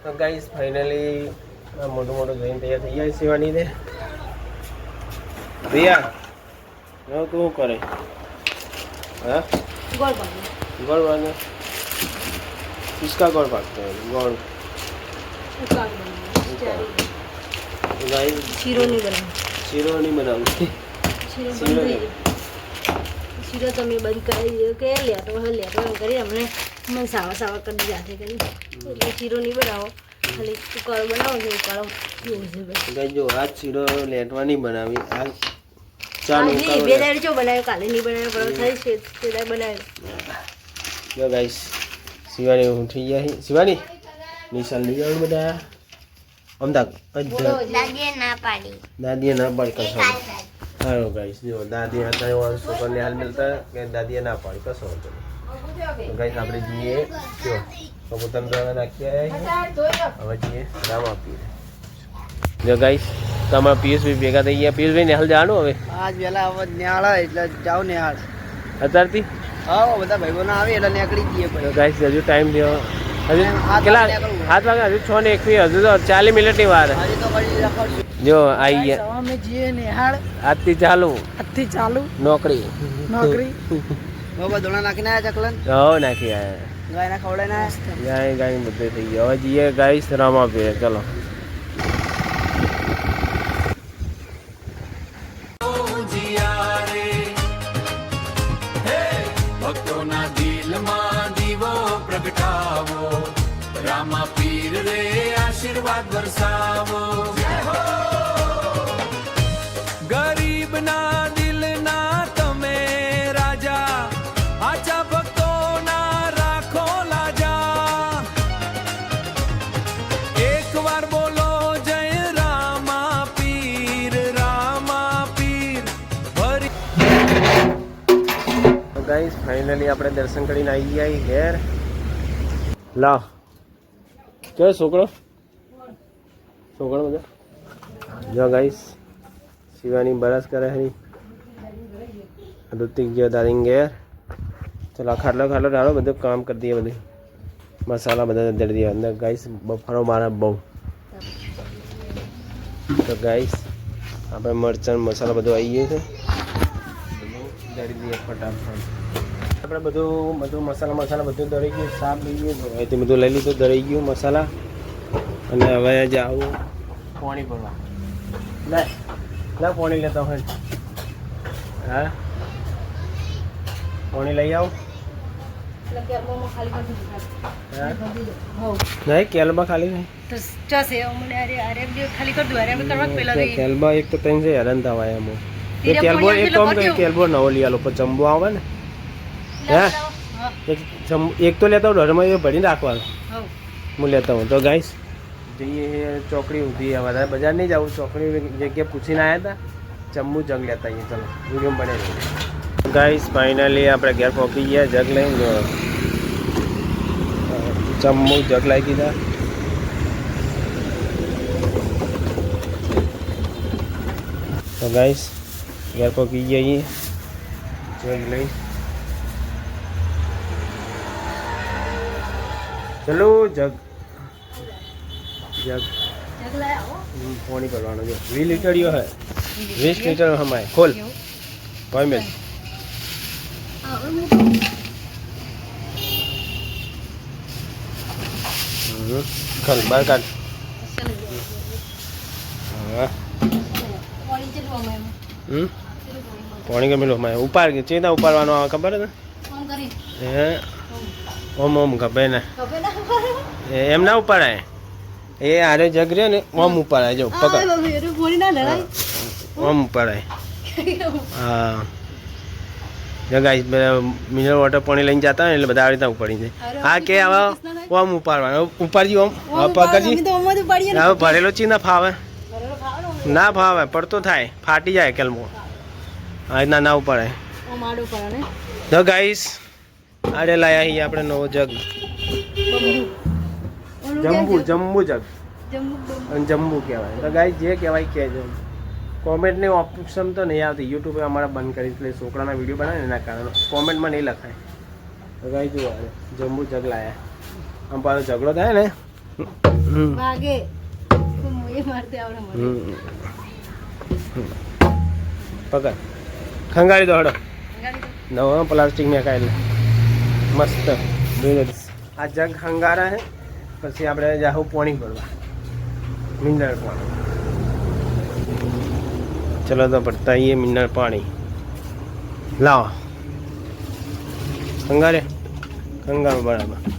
તો guys finally મોટું મોટું જોઈને તૈયાર થઈ જાય શિવાની ને રિયા હવે તું શું કરે હા ગોળ બાંધે કિસકા ગોળ પાકते हैं ગોળ गाइस શીરો નહીં બનાવતી શીરો તમે બંધ કરી દો કે લેટો કરી અમને મને સાવા કરી જાતે કરી એટલે શીરો નહીં બનાવો ખાલી ઉકાળો બનાવો છો ઉકાળો એવું છે બસ ગાઈસ જો આજ શીરો લેટવા નહીં બનાવી આ ચાલો નહીં બે દાડે જો બનાવ્યો કાલે નહીં બનાવ્યો પણ થઈ છે તે દાડે બનાવ્યો જો ગાઈસ શિવાની ઉઠી ગયા શિવાની નિશાલ લઈ જવાનું બધા અમદાવાદ દાદીએ ના પાડી કશો હાલો ગાઈસ જો દાદી હતા એવા છોકરાને હાલ મળતા કે દાદીએ ના પાડી કશો હતો તો ગાઈસ આપણે જઈએ જો કબૂતર નાખી આવ્યા હવે જઈએ રામ આપીએ જો ગાઈસ તમારા પિયુષભાઈ ભેગા થઈ ગયા પિયુષભાઈ નેહાલ જવાનું હવે આજ વેલા હવે નેહાળ એટલે જાવ નેહાળ અત્યારથી હા બધા ભાઈબંધો આવે એટલે નીકળી જઈએ તો ગાઈસ હજુ ટાઈમ થયો હજુ કેટલા 7 વાગે હજુ 6:21 હજુ તો 40 મિનિટની વાર જો આવી ગયા અમે જઈએ નેહાળ આજથી ચાલુ નોકરી બાબા ધોણા નાખીને આયા ચકલન હો નાખી આયા ગાયના ખવડાઈને આયા ગાય બધું થઈ ગયું હવે જઈએ ગાઈસ રામા પીએ ચલો रामा पीर रे आशीर्वाद बरसावो गरीब ना दिल ना तमे राजा आचा भक्तो ना राखो लाजा एक बार बोलो जय रामा पीर भरी गाइस फाइनली આપણે દર્શન કરીને આવી ગયા ઘેર લાવ કે છોકરો બધા જો ગાઈસ શિવાની બરસ કરે છે ઋતિક જો દારિંગ ઘેર ચલો ખાટલો ડાળો બધું કામ કરી દઈએ બધું મસાલા બધા દળી દઈએ અંદર ગાઈસ બફારો મારે બહુ તો ગાઈસ આપણે મરચાં મસાલા બધું આવી ગયું છે દળી દઈએ ફટાફટ આપણે બધું મસાલા બધું દળી ગયું સાફ લઈ ગયું અહીંથી બધું લઈ લીધું દળી ગયું મસાલા અને હવે જાઉં પાણી ભરવા લે પાણી લેતા હોય હા પાણી લઈ આવું નહીં કેલમાં ખાલી નહીં કેલમાં એક તો ત્રણ છે હેરાન થવાય એમ કેલબો એક કામ કરી કેલબો નવો લઈ આલો પણ ચંબો આવે ને હે એક તો લેતા હું ઘરમાં એ ભરીને રાખવાનું હું લેતા હું તો ગાઈસ જઈએ ચોકડી ઊંધી વધારે બજાર નહીં જવું ચોકડી જગ્યાએ પૂછીને આવ્યા હતા ચંબુ જગ લેતા આવીએ ચલો વિડીયો બને ગાઈસ ફાઇનલી આપણે ઘેર પહોંચી ગયા જગ લઈને ચંબુ જગ લાવી દીધા તો ગાઈસ ઘેર પહોંચી ગયા જગ લઈ चलो जग पानी भरवाना जो 20 लीटर यो है 20 लीटर हमारे खोल कोई में खल बाहर काट पानी का मिलो मैं ऊपर चेता उपाड़વાનો આવે ખબર હે હે ઓમ ખબર ને એમ ના ઉપાડાય એ આરે જગ રહ્યો ને ઓમ ઉપાડાય જો પકડ ઓમ ઉપાડાય હા જો ગાઈસ મિનરલ વોટર પાણી લઈને જતા ને એટલે બધા આવી રીતના ઉપાડી જાય હા કે હવે ઓમ ઉપાડવાનું ઉપાડજી ઓમ પકડજી હવે ભરેલો ચી ના ફાવે ના ફાવે પડતો થાય ફાટી જાય કેલમો આ રીતના ના ઉપાડાય તો ગાઈસ આડે લાયા અહીં આપણે નવો જગ જમ્બુ જગ અને જમ્બુ કહેવાય તો ગાઈસ જે કહેવાય કહેજો કોમેન્ટની ઓપ્શન તો નહીં આવતી યુટ્યુબે અમારા બંધ કરી એટલે છોકરાના વિડીયો બનાવે એના કારણે કોમેન્ટમાં નહીં લખાય તો ગાઈસ જુઓ જમ્બુ જગ લાયા આમ પાછો ઝઘડો થાય ને વાગે એ મારતે આવડે મને પકડ ખંગાળી દો હડો નવો પ્લાસ્ટિક મેં કાઢી મસ્ત આ જગ ખંગારા હે પછી આપણે જાહું પાણી ભરવા મિનરલ પાણી ચલો તો ભરતા આવીએ મિનરલ પાણી લાવો ખંગારે ખંગારો બરાબર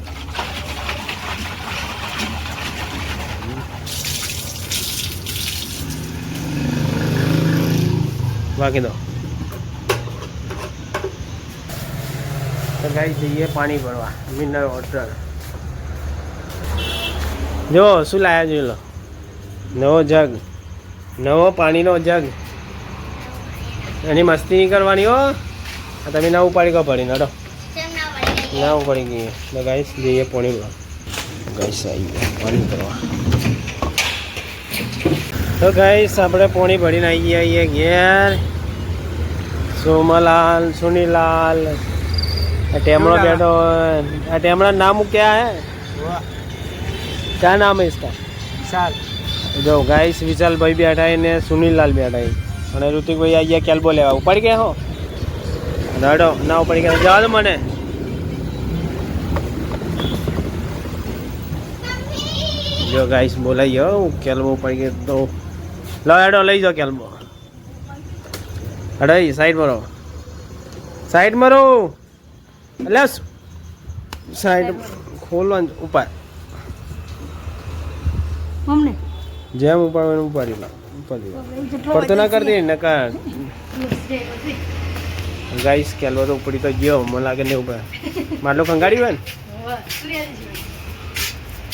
વાગી દો તો ગાઈ જઈએ પાણી ભરવા મિનરલ વોટર જો શું લાયા જોઈ લો નવો જગ નવો પાણીનો જગ એની મસ્તી નહીં કરવાની હો તમે ના ઉપાડી કો પડી નડો ના ઉપાડી ગઈ તો ગાઈસ જઈએ પાણી ભરવા ગાઈસ આવી ગયા પાણી ભરવા તો ગાઈસ આપણે પાણી ભરીને આવી આવીએ ઘેર સોમલાલ સુनीलाल टेमड़ा बैठो है टेमड़ा नाम क्या है क्या नाम है इसका विशाल जो गाइस विशाल भाई बैठा है ने सुनील बैठा है અને ઋતિક ભાઈ આ ગયા કેલ્બો લેવા ઉપાડી ગયા હો નડો ના ઉપાડી ગયા જવા દો મને જો ગાઈસ બોલાઈ ગયો કેલ્બો ઉપાડી ગયો તો લો હેડો લઈ જાઓ કેલ્બો અડાઈ સાઈડ મારો એટલે સાઈડ ખોલવાનું ઉપર મમ્મી જેમ ઉપાડવાનું ઉપાડી લો ઉપાડી લો પડતો ના કરી દે નકા ગાઈસ કેલ્બો તો ઉપડી તો ગયો મને લાગે ને ઉપર માટલો કંગાડી હોય ને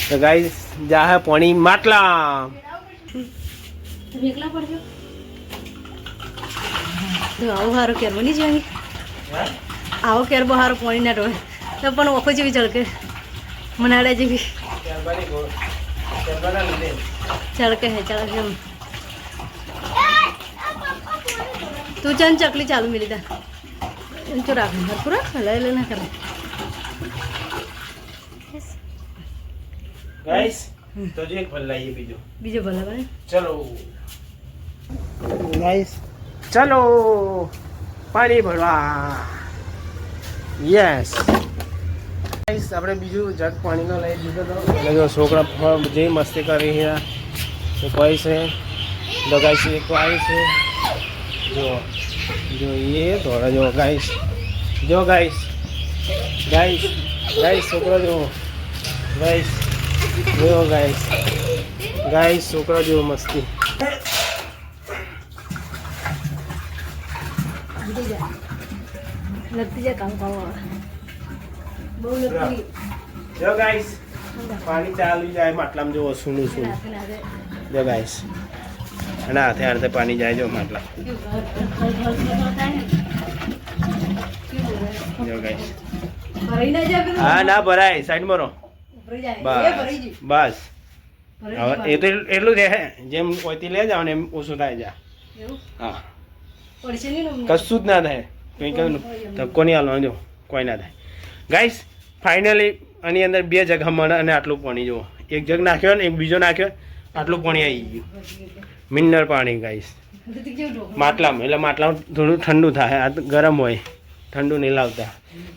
તો ગાઈસ જા હે પાણી માટલા એકલા પડજો તો આવો હારો કેરબો નહીં જાવી આવો કેરબો હારો પાણી ના ડોળે તો પણ ઓખો જેવી ચળકે મનાડા જેવી ચળકે હે ચળકે તું ચન ચકલી ચાલુ મિલી દા તો રાખ પૂરા લઈ લે ના કરે ગાઈસ તો જે એક ભલ લાવીએ બીજો ભલા બને ચલો ગાઈસ ચલો પાણી ભરવા યસ ગાઈસ આપણે બીજું જગ પાણીનો લઈ દીધો તો એટલે જો છોકરા જે મસ્તી કરી રહ્યા તો કોઈ છે તો ગાઈસ એક આવી છે જો એ થોડા જો ગાઈસ ગાઈસ છોકરો જો ગાઈસ જો ગાઈસ છોકરો જો મસ્તી लगती है काम બહુ લગતી જો ગાઈસ પાણી ચાલુ જાય માટલામાં જો સુનું સુનું જો ગાઈસ અને હાથે પાણી જાય જો માટલા જો ગાઈસ હા ના ભરાય સાઈડ માં રહો બસ હવે એ તો એટલું રહે જેમ કોઈથી લે જાવ ને એમ ઓછું થાય જા હા કશું જ ના થાય કંઈ ધક્કો નહીં હાલવાનો જો કોઈ ના થાય ગાઈસ ફાઇનલી આની અંદર 2 જગ મળે અને આટલું પાણી જુઓ એક જગ નાખ્યો ને એક બીજો નાખ્યો આટલું પાણી આવી ગયું મિનરલ પાણી ગાઈસ માટલામાં એટલે માટલામાં થોડું ઠંડુ થાય આ ગરમ હોય ઠંડુ નહીં લાવતા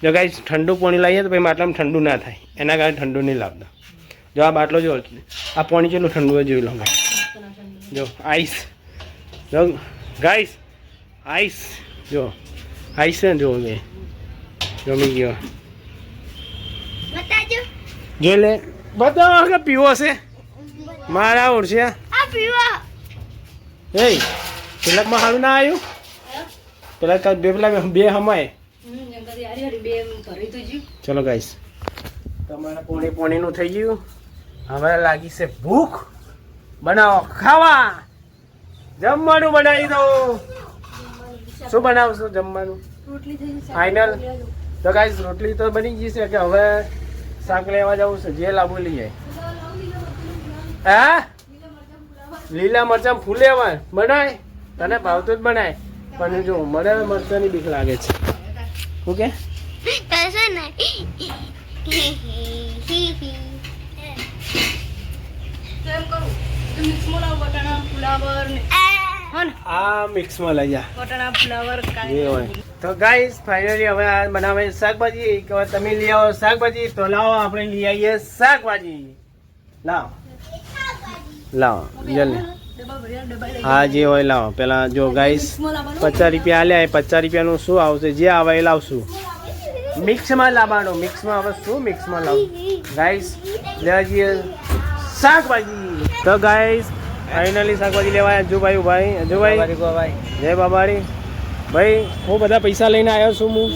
જો ગાઈસ ઠંડુ પાણી લાવીએ તો પછી માટલામાં ઠંડુ ના થાય એના કારણે ઠંડુ નહીં લાવતા જો આ બાટલો જો આ પાણી જેટલું ઠંડુ હોય જોઈ લો જો આઈસ જો ગાઈસ આઈસ જો આઈસ ને જો મેં જમી ગયો જોઈ લે બતાવો કે પીવો છે મારા ઓળશે એ પેલાકમાં સારું ના આવ્યું પેલા બે હમાય ચલો ગાઈસ તમારા પોણીનું થઈ ગયું હવે લાગી છે ભૂખ બનાવો ખાવા જમવાનું બનાવી દો શું બનાવશો જમવાનું ફાઇનલ તો ગાઈસ રોટલી તો બની ગઈ છે કે હવે શાક લેવા જવું છે જે લાવવું લઈ જાય હા લીલા મરચાં ફૂલેવા બનાય તને ભાવતું જ બનાય પણ જો મને મરચાંની બીક લાગે છે ઓકે ફ્લાવર ને હો ને આ મિક્સમાં લઈ જા વટાણા ફ્લાવર એ કાંઈ હોય તો ગાઈસ ફાઇનલી હવે આ બનાવે શાકભાજી કે હવે તમે લઈ આવો શાકભાજી તો લાવો આપણે લઈ આવીએ શાકભાજી લાવો જલ્દી ડબ્બા ભર્યા ડબ્બા લઈ હા જે હોય લાવો પેલા જો ગાઈસ 50 રૂપિયા આલ્યા એ 50 રૂપિયાનું શું આવશે જે આવે એ લાવશું મિક્સમાં લાવવાનું મિક્સમાં હવે શું મિક્સમાં લાવું ગાઈસ લેવા જઈએ શાકભાજી તો ગાઈસ ફાઇનલી શાકભાજી લેવા અજુભાઈ ભાઈ જય બાબારી ભાઈ હું બધા પૈસા લઈને આવ્યો છું હું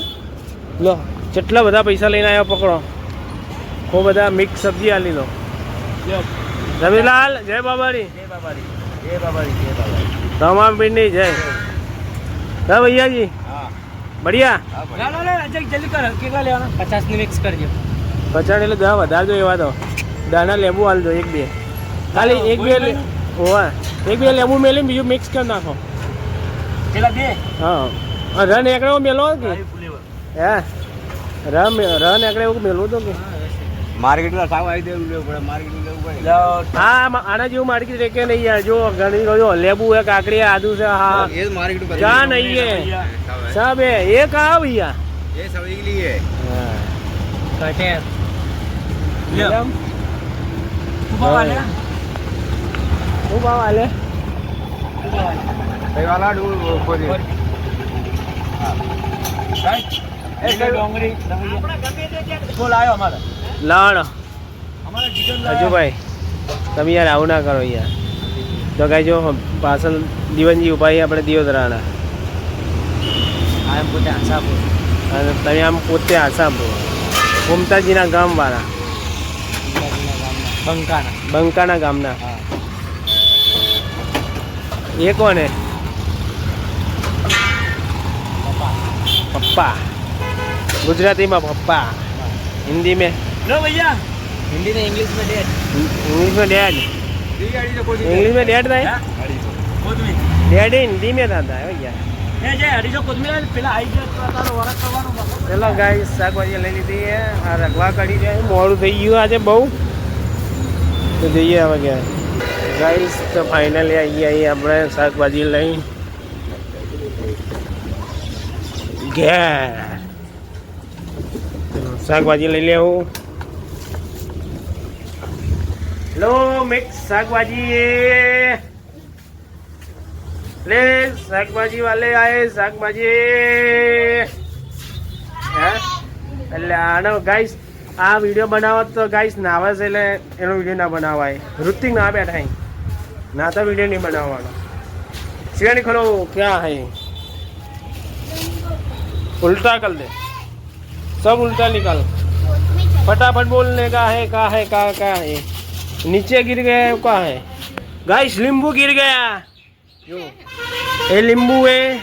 લો કેટલા બધા પૈસા લઈને આવ્યો પકડો હું બધા મિક્સ સબ્જી આલી લો રવિલાલ જય બાબારી તમામ પિંડી જય હા ભૈયાજી બઢિયા જલ્દી કર કેટલા લેવાના 50 ની મિક્સ કરજો 50 એટલે 10 વધારજો એવા તો દાણા લેબુ હાલજો એક બે ખાલી એક બે હોવા એક બે લેબુ મેલી બીજું મિક્સ કરી નાખો પેલા બે હા રન એકડે મેલો કે હે રન એકડે એવું મેલવું તો કે માર્કેટમાં સાવ આવી દેવું લેવું પડે માર્કેટ લેવું પડે હા આના જેવું માર્કેટ રેકે નહીં યાર જો ઘણી જો લેબુ है काकड़ी है आदू से हाँ ये मार्केट क्या नहीं है सब है ये कहा भैया ये सब के लिए कटे भाव वाले भाई वाला खोजी डोंगरी फूल आयो हमारा लाड़ हमारा डिटेल अजूभाई તમે યાર આવું ના કરો યાર તો કઈ જો પાછળ દીવનજી ઉપાય આપણે દિયોદરાના આમ પોતે આશાપુર અને તમે આમ પોતે આસામપુર મમતાજીના ગામવાળા બંકાના ગામના એ કોણ હે પપ્પા ગુજરાતીમાં પપ્પા हिंदी में लो भैया हिंदी में इंग्लिश में डेट इंग्लिश में डैड इंग्लिश में डैड था डैड हिंदी में था भैया चलो गाइस શાકભાજી લઈ લીધી છે આ રગવા કાઢી છે મોડું થઈ ગયું આજે બહુ તો જઈએ હવે ગયા ગાઈસ તો ફાઇનલી આવી આપણે શાકભાજી લઈ ગયા શાકભાજી લઈ લેવું લો મિક્સ શાકભાજી ले શાકભાજી વાલે આए શાકભાજી હે એટલે આનો ગાઈસ આ વિડીયો બનાવો તો ગાઈસ નાવે છે એટલે એનો વિડીયો ના બનાવાય ઋતિક ના બેઠા અહીં ના તો વિડીયો નહીં બનાવવાનો सीढ़ी खोलो क्या है उल्टा कर दे सब उल्टा निकाल फटाफट बोलने का है का है नीचे गिर गया का है गाइस नींबू गिर गया जो ये नींबू है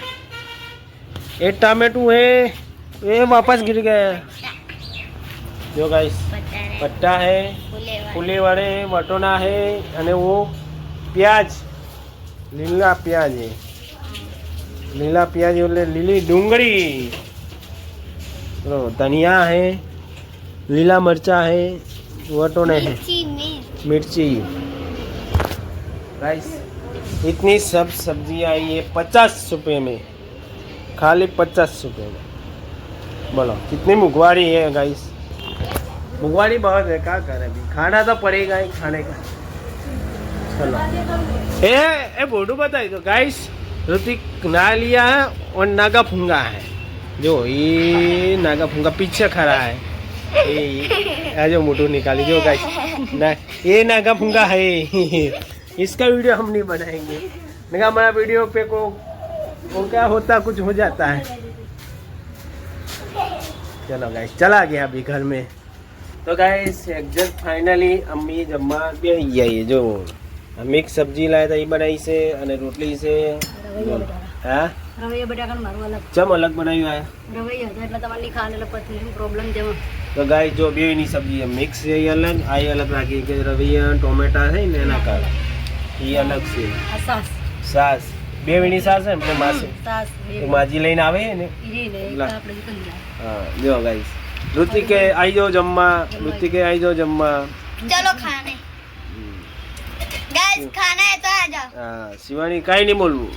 ये टमाटो है ये वापस गिर गया जो गाइस पट्टा है फूले वाले बटोना है અને वो प्याज લીલા પ્યાજ है લીલા પ્યાજ એટલે લીલી ડુંગળી धनिया है लीला मिर्चा है वटोने है मिर्ची गाइस इतनी सब सब्जी आई है 50 रुपये में खाली 50 रुपये में बोलो कितनी मुखवाड़ी है गाइस मुखवाड़ी बहुत है क्या करे अभी खाना तो पड़ेगा ही खाने का चलो ए बोडू बताई तो गाइस ऋतिक ना लिया है और नागा फूंगा है जो ये नागा फूंगा पीछे खड़ा है ये जो मोटू निकाली जो गाइस ना ये नागा फूंगा है इसका वीडियो हम नहीं बनाएंगे नहीं हमारा वीडियो पे को क्या होता कुछ हो जाता है चलो गाइस चला गया अभी घर में तो गाइस एग्जैक्ट फाइनली अम्मी जम्मा बेही जाइए जो मिक्स सब्जी लाया था ये बनाई से અને રોટલી છે હા રવૈયા બટાકાનું મારું અલગ ચમ અલગ બનાવ્યું આ રવૈયા હતા એટલે તમારે નહીં ખાવાનું એટલે પછી પ્રોબ્લેમ જેમાં તો ગાઈસ જો બેની સબ્જી મિક્સ છે એ અલગ આ અલગ રાખી કે રવૈયા ટોમેટા છે ને એના કાળા એ અલગ છે આ સાસ સાસ બેની સાસ છે ને માસે સાસ બે માજી લઈને આવે ને ઈરી ને એક આપણે કરી લે હા જો ગાઈસ ઋતિકે આવી જાઓ જમવા ઋતિકે આવી જાઓ જમવા ચલો ખાને गाइस खाना है तो आ जाओ હા શિવાની કાંઈ નહીં બોલવું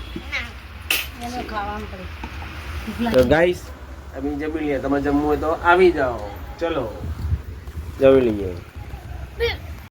એને ખાવાનું પડે તો ગાઈસ અમે જમી લઈએ. તમે જમવું હોય તો આવી જાઓ. ચલો જમી લઈએ.